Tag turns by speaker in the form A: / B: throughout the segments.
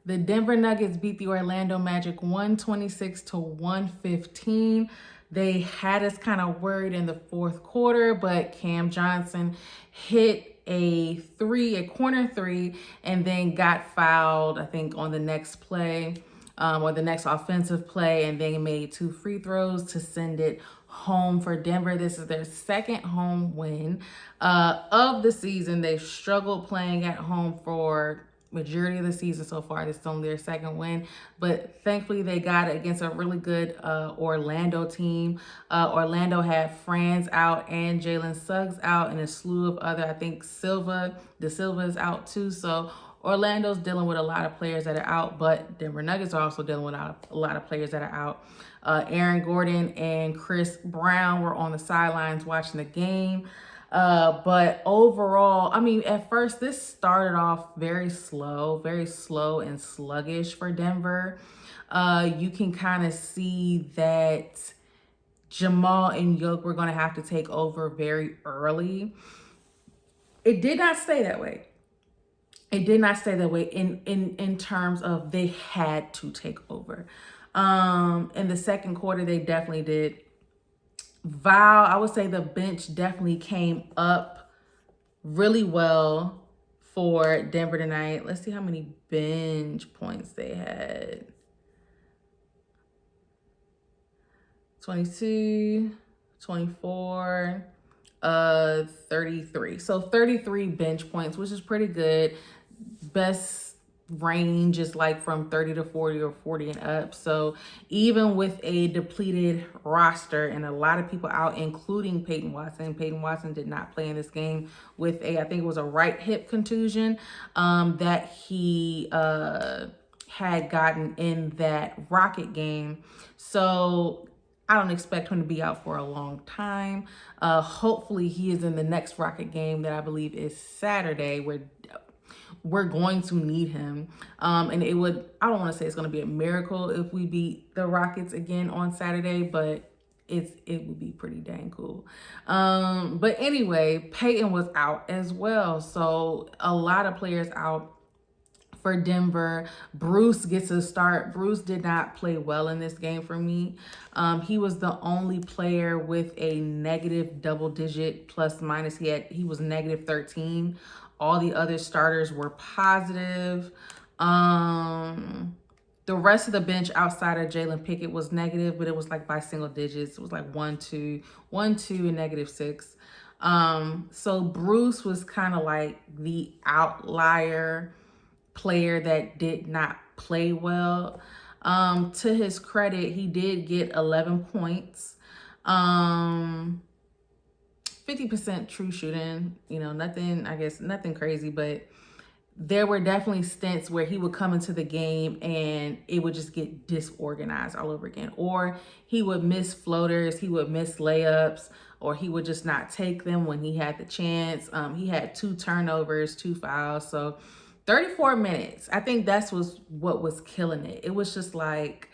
A: The Denver Nuggets beat the Orlando Magic 126 to 115. They had us kind of worried in the fourth quarter, but Cam Johnson hit a corner three, and then got fouled, I think, on the next play, or the next offensive play, and then made 2 free throws to send it home for Denver. This is their second home win of the season. They've struggled playing at home for majority of the season so far. This is only their second win, but thankfully they got it against a really good Orlando team. Orlando had Franz out and Jalen Suggs out, and a slew of other, I think Silva is out too. So Orlando's dealing with a lot of players that are out, but Denver Nuggets are also dealing with a lot of players that are out. Aaron Gordon and Chris Brown were on the sidelines watching the game. But overall, I mean, at first this started off very slow and sluggish for Denver. You can kind of see that Jamal and Yoke were going to have to take over very early. It did not stay that way. It did not stay that way in terms of they had to take over. In the second quarter, they definitely did. I would say the bench definitely came up really well for Denver tonight. Let's see how many bench points they had. 22, 24, 33. So 33 bench points, which is pretty good. Best range is like from 30 to 40 or 40 and up. So even with a depleted roster and a lot of people out, including Peyton Watson did not play in this game with I think it was a right hip contusion that he had gotten in that Rocket game. So I don't expect him to be out for a long time. Hopefully he is in the next Rocket game that I believe is Saturday, where we're going to need him. And I don't want to say it's going to be a miracle if we beat the Rockets again on Saturday, but it would be pretty dang cool. But anyway, Peyton was out as well. So a lot of players out for Denver. Bruce gets a start. Bruce did not play well in this game for me. He was the only player with a negative double-digit plus minus. He was negative 13. All the other starters were positive. The rest of the bench outside of Jalen Pickett was negative, but it was like by single digits. It was like 1, 2, and -6. So Bruce was kind of like the outlier player that did not play well. To his credit, he did get 11 points. 50% true shooting, nothing crazy, but there were definitely stints where he would come into the game and it would just get disorganized all over again. Or he would miss floaters, he would miss layups, or he would just not take them when he had the chance. He had 2 turnovers, 2 fouls. So 34 minutes, I think that's what was killing it. It was just like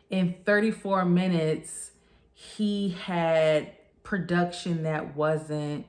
A: in 34 minutes, he had production that wasn't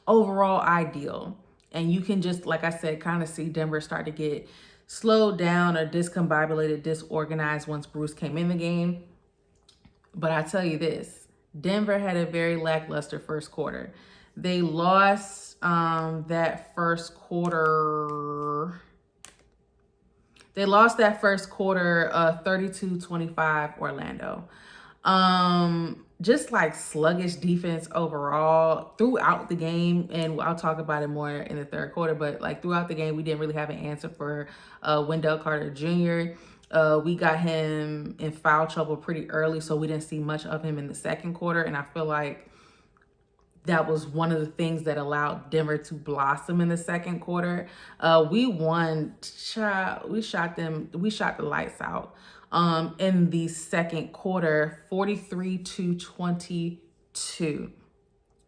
A: overall ideal. And you can just, like I said, kind of see Denver start to get slowed down or discombobulated, disorganized once Bruce came in the game. But I tell you this, Denver had a very lackluster first quarter. They lost that first quarter. They lost that first quarter 32-25 Orlando. Just like sluggish defense overall throughout the game, and I'll talk about it more in the third quarter, but like throughout the game, we didn't really have an answer for Wendell Carter Jr. We got him in foul trouble pretty early, so we didn't see much of him in the second quarter, and I feel like that was one of the things that allowed Denver to blossom in the second quarter. We won. We shot the lights out in the second quarter, 43-22.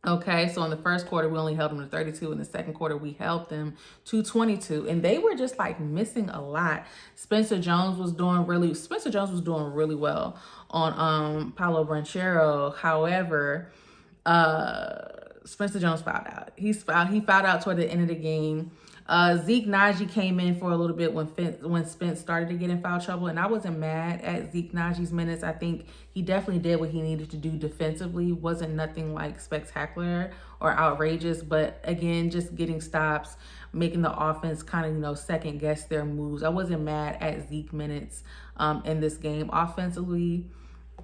A: Okay, so in the first quarter, we only held them to 32. In the second quarter, we held them to 22. And they were just like missing a lot. Spencer Jones was doing really well on Paolo Banchero. However, Spencer Jones fouled out. He fouled out toward the end of the game. Zeke Naji came in for a little bit when Spence started to get in foul trouble, and I wasn't mad at Zeke Naji's minutes. I think he definitely did what he needed to do defensively. Wasn't nothing like spectacular or outrageous, but again, just getting stops, making the offense kind of, you know, second guess their moves. I wasn't mad at Zeke minutes in this game. Offensively,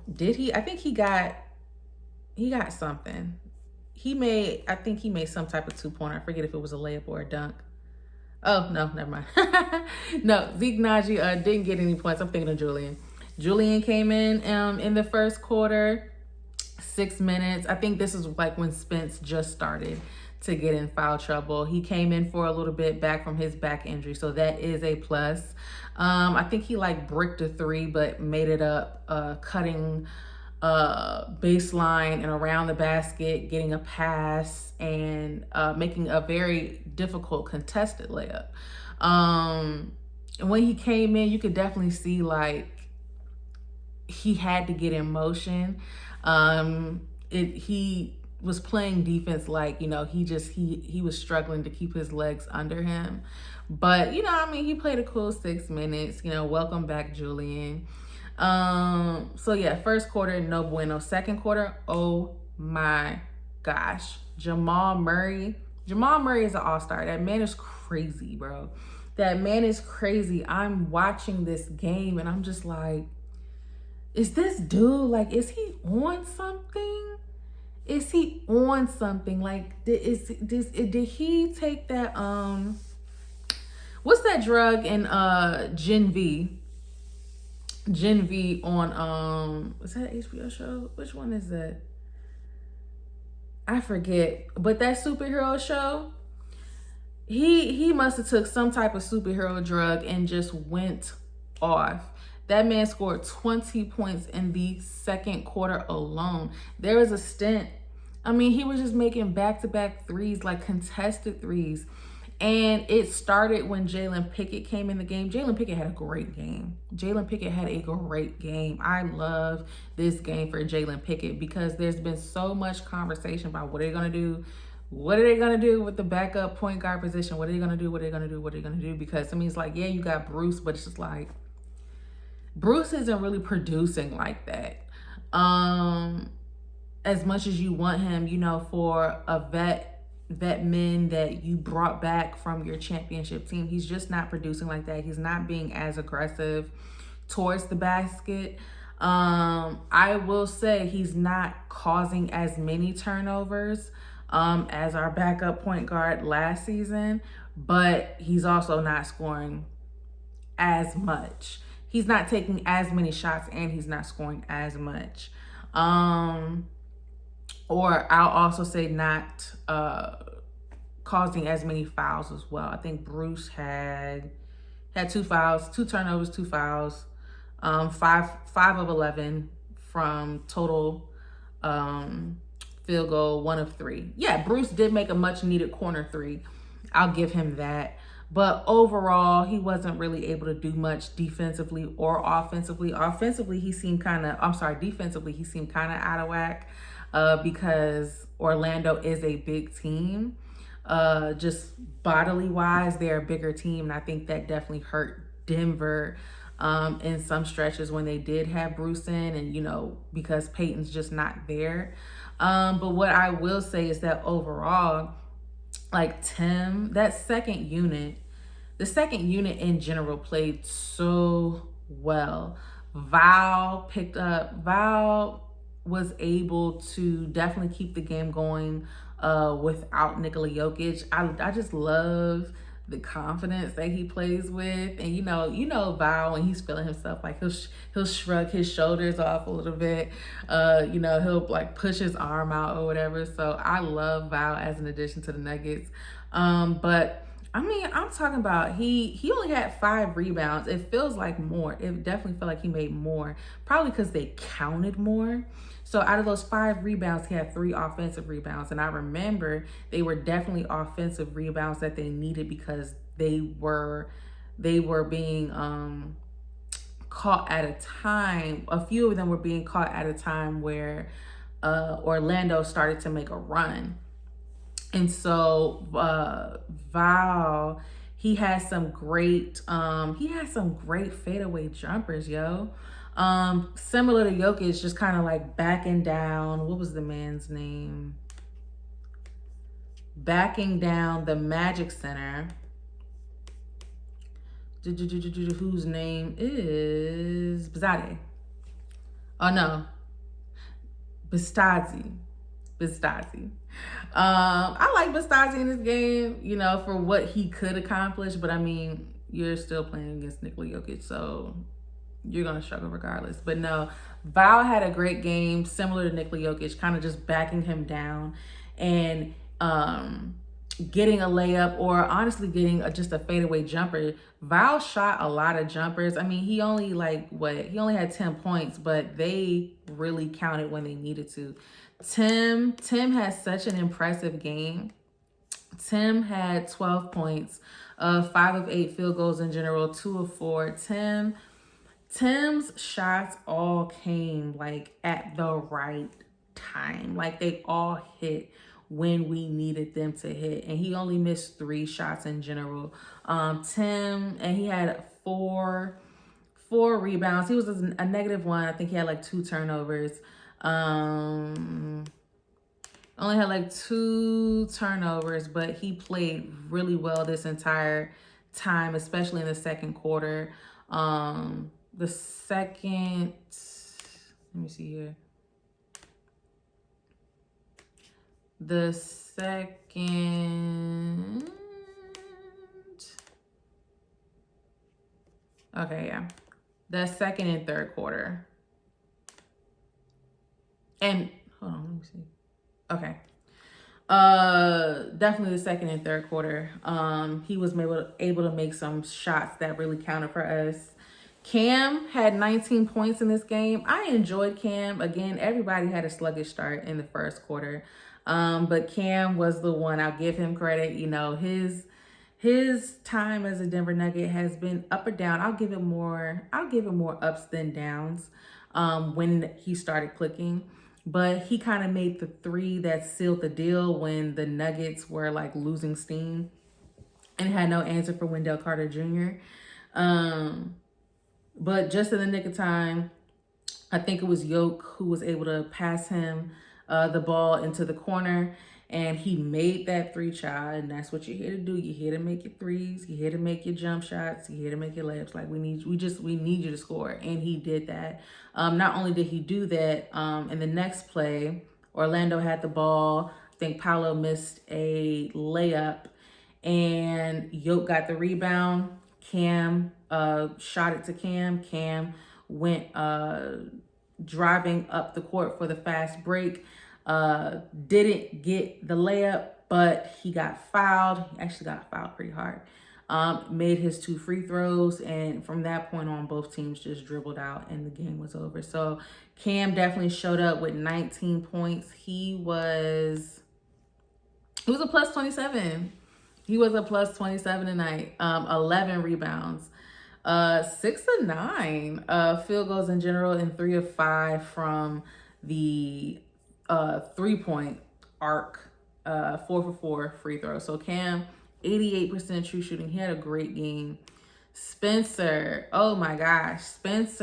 A: I think he got something. I think he made some type of 2-pointer. I forget if it was a layup or a dunk. Oh, no, never mind. No, Zeke Naji didn't get any points. I'm thinking of Julian. Julian came in the first quarter, 6 minutes. I think this is like when Spence just started to get in foul trouble. He came in for a little bit back from his back injury, so that is a plus. I think he like bricked a 3, but made it up, cutting baseline and around the basket, getting a pass, and making a very difficult contested layup. When he came in, you could definitely see like he had to get in motion. He was playing defense like, you know, he was struggling to keep his legs under him. But, you know, I mean, he played a cool 6 minutes. You know, welcome back, Julian. So yeah, first quarter, no bueno. Second quarter, oh my gosh. Jamal Murray is an all-star. That man is crazy, bro. That man is crazy. I'm watching this game and I'm just like, is this dude, like, is he on something? Is he on something? Like, did he take that, what's that drug in Gen V? Gen V on is that an HBO show? Which one is that? I forget. But that superhero show, he must have took some type of superhero drug and just went off. That man scored 20 points in the second quarter alone. There was a stint. I mean, he was just making back-to-back threes, like contested threes. And it started when Jalen Pickett came in the game. Jalen Pickett had a great game. I love this game for Jalen Pickett because there's been so much conversation about what are they going to do? What are they going to do with the backup point guard position? What are they going to do? What are they going to do? What are they going to do? Because, I mean, it's like, yeah, you got Bruce, but it's just like, Bruce isn't really producing like that. As much as you want him, you know, for a vet men that you brought back from your championship team, he's just not producing like that. He's not being as aggressive towards the basket. I will say he's not causing as many turnovers as our backup point guard last season, but he's also not scoring as much. He's not taking as many shots and he's not scoring as much. Or I'll also say not causing as many fouls as well. I think Bruce had 2 fouls, 2 turnovers, 2 fouls, 5 of 11 from total field goal, 1 of 3. Yeah, Bruce did make a much needed corner 3. I'll give him that. But overall, he wasn't really able to do much defensively or offensively. Defensively, he seemed kind of out of whack because Orlando is a big team. Just bodily wise, they're a bigger team. And I think that definitely hurt Denver in some stretches when they did have Bruce in, and, you know, because Peyton's just not there. But what I will say is that overall, like Tim, the second unit in general played so well. Val was able to definitely keep the game going without Nikola Jokic. I just love the confidence that he plays with. And you know Val, when he's feeling himself, like he'll shrug his shoulders off a little bit. He'll like push his arm out or whatever. So I love Val as an addition to the Nuggets. But I mean, I'm talking about he only had 5 rebounds. It feels like more. It definitely felt like he made more, probably because they counted more. So out of those 5 rebounds, he had 3 offensive rebounds. And I remember they were definitely offensive rebounds that they needed because they were being caught at a time. A few of them were being caught at a time where Orlando started to make a run. And so Val He has some great fadeaway jumpers, yo. Similar to Jokic, just kind of like backing down. What was the man's name? Backing down the Magic Center, whose name is Bizade. Oh no, Bistazzi. I like Bistazzi in this game, you know, for what he could accomplish. But I mean, you're still playing against Nikola Jokic, so you're gonna struggle regardless. But no, Val had a great game, similar to Nikola Jokic, kind of just backing him down and getting a layup, or honestly getting just a fadeaway jumper. Val shot a lot of jumpers. I mean, he only had 10 points, but they really counted when they needed to. Tim has such an impressive game. Tim had 12 points, 5 of 8 field goals in general, 2 of 4. Tim's shots all came like at the right time. Like they all hit when we needed them to hit. And he only missed 3 shots in general. Tim, and he had four rebounds. He was a -1. I think he had like 2 turnovers. Only had like 2 turnovers, but he played really well this entire time, especially in the second quarter. Let me see here. The second, okay, yeah. The second and third quarter. And, hold on, let me see. Okay. Definitely the second and third quarter. He was able to make some shots that really counted for us. Cam had 19 points in this game. I enjoyed Cam. Again, everybody had a sluggish start in the first quarter. But Cam was the one. I'll give him credit. You know, his time as a Denver Nugget has been up or down. I'll give it more ups than downs when he started clicking. But he kind of made the 3 that sealed the deal when the Nuggets were like losing steam and had no answer for Wendell Carter Jr. But just in the nick of time, I think it was Yoke who was able to pass him the ball into the corner, and he made that 3 shot. And that's what you're here to do. You're here to make your threes. You're here to make your jump shots. You're here to make your layups. Like we need you to score. And he did that. Not only did he do that, in the next play, Orlando had the ball. I think Paolo missed a layup, and Yoke got the rebound. Cam shot it to Cam. Cam went driving up the court for the fast break. Didn't get the layup, but he got fouled. He actually got fouled pretty hard. Made his 2 free throws, and from that point on, both teams just dribbled out and the game was over. So Cam definitely showed up with 19 points. He was a plus 27. He was a plus 27 tonight. 11 rebounds. 6 of 9 field goals in general, and 3 of 5 from the 3-point arc. 4 for 4 free throws. So Cam, 88% true shooting. He had a great game. Spencer, oh my gosh, Spence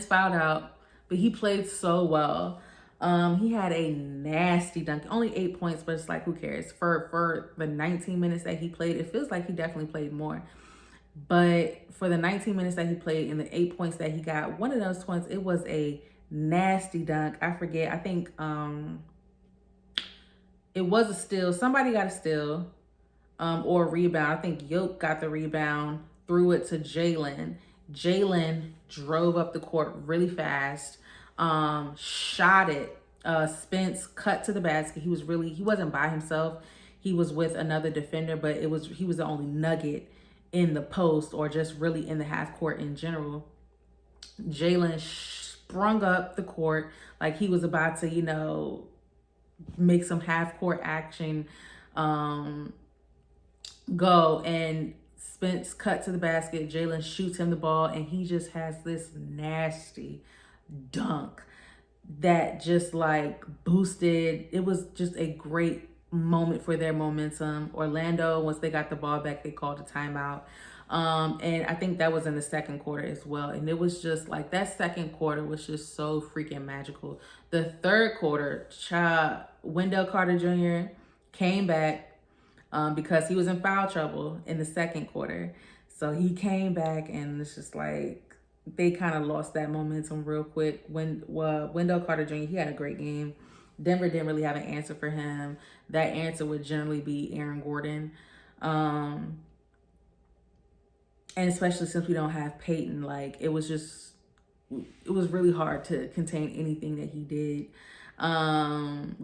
A: fouled out, but he played so well. He had a nasty dunk. Only 8 points, but it's like, who cares? For the 19 minutes that he played, it feels like he definitely played more. But for the 19 minutes that he played and the 8 points that he got, one of those points, it was a nasty dunk. I forget. I think it was a steal. Somebody got a steal or a rebound. I think Yoke got the rebound, threw it to Jalen. Jalen drove up the court really fast, shot it. Spence cut to the basket. He wasn't by himself. He was with another defender, but he was the only Nugget in the post, or just really in the half court in general. Jalen sprung up the court like he was about to, you know, make some half court action go, and Spence cut to the basket. Jalen shoots him the ball, and he just has this nasty dunk that just like boosted. It was just a great moment for their momentum. Orlando, once they got the ball back, they called a timeout. And I think that was in the second quarter as well. And it was just like that second quarter was just so freaking magical. The third quarter, Wendell Carter Jr. came back because he was in foul trouble in the second quarter. So he came back, and it's just like they kind of lost that momentum real quick. Wendell Carter Jr., he had a great game. Denver didn't really have an answer for him. That answer would generally be Aaron Gordon. And especially since we don't have Peyton, like it was really hard to contain anything that he did. Going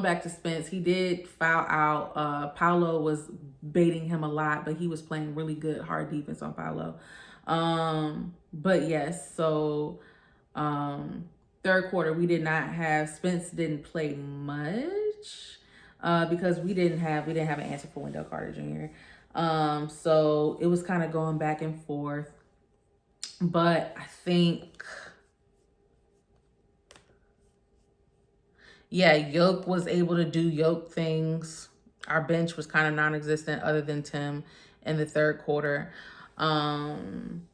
A: back to Spence, he did foul out. Paolo was baiting him a lot, but he was playing really good hard defense on Paolo. But yes, so third quarter we did not have Spence didn't play much because we didn't have an answer for Wendell Carter Jr. So it was kind of going back and forth. But I think, yeah, Yoke was able to do Yoke things. Our bench was kind of non-existent other than Tim in the third quarter. Cam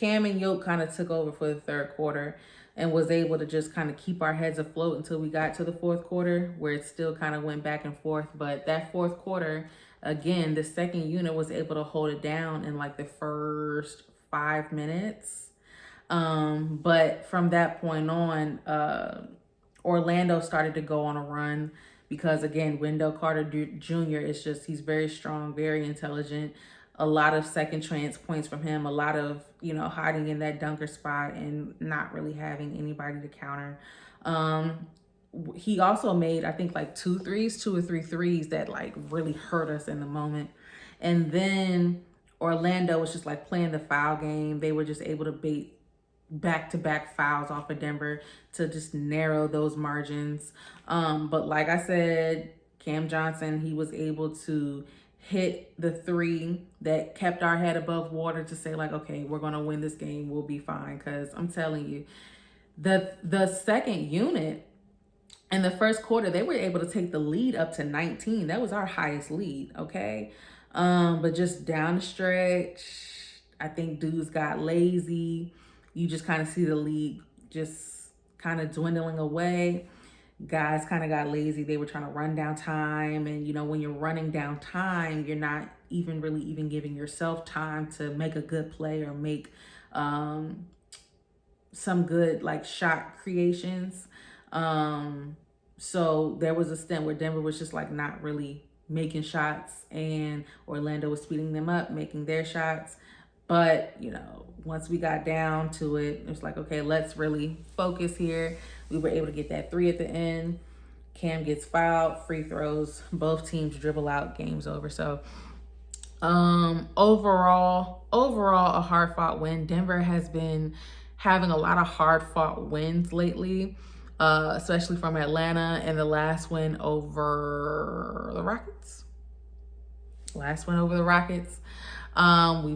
A: and Yoke kind of took over for the third quarter and was able to just kind of keep our heads afloat until we got to the fourth quarter, where it still kind of went back and forth. But that fourth quarter, again, the second unit was able to hold it down in like the first 5 minutes. But from that point on, Orlando started to go on a run because, again, Wendell Carter Jr. is just, he's very strong, very intelligent. A lot of second chance points from him, a lot of, hiding in that dunker spot and not really having anybody to counter. He also made, I think, like 2 or 3 threes that like really hurt us in the moment. And then Orlando was just like playing the foul game. They were just able to bait back-to-back fouls off of Denver to just narrow those margins. But like I said, Cam Johnson, he was able to hit the 3 that kept our head above water to say like, okay, we're going to win this game. We'll be fine. Because I'm telling you, the second unit in the first quarter, they were able to take the lead up to 19. That was our highest lead, okay? But just down the stretch, I think dudes got lazy. You just kind of see the league just kind of dwindling away. Guys kind of got lazy. They were trying to run down time. And, when you're running down time, you're not even giving yourself time to make a good play or make some good, like, shot creations. So there was a stint where Denver was just, like, not really making shots. And Orlando was speeding them up, making their shots. But, once we got down to it, it was like, okay, let's really focus here. We were able to get that 3 at the end. Cam gets fouled, free throws. Both teams dribble out, game's over. So overall, a hard-fought win. Denver has been having a lot of hard-fought wins lately, especially from Atlanta, and the last win over the Rockets. We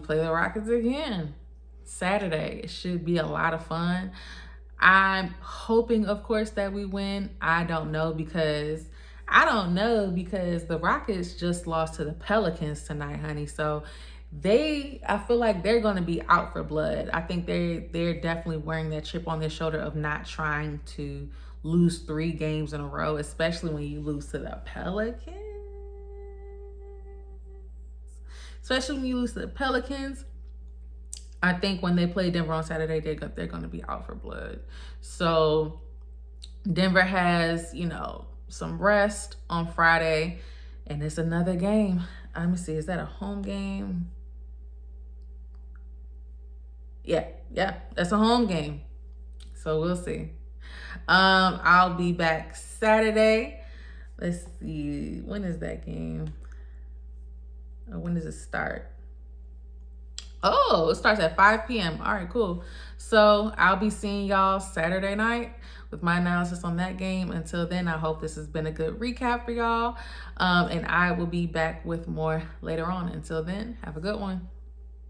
A: play the Rockets again Saturday. It should be a lot of fun. I'm hoping, of course, that we win. I don't know because the Rockets just lost to the Pelicans tonight, honey. So I feel like they're going to be out for blood. I think they're definitely wearing that chip on their shoulder of not trying to lose 3 games in a row, especially when you lose to the Pelicans. I think when they play Denver on Saturday, they're going to be out for blood. So Denver has, some rest on Friday, and it's another game. Let me see, is that a home game? Yeah, that's a home game. So we'll see. I'll be back Saturday. Let's see, when is that game? When does it start? Oh, it starts at 5 p.m. All right, cool. So I'll be seeing y'all Saturday night with my analysis on that game. Until then, I hope this has been a good recap for y'all. And I will be back with more later on. Until then, have a good one.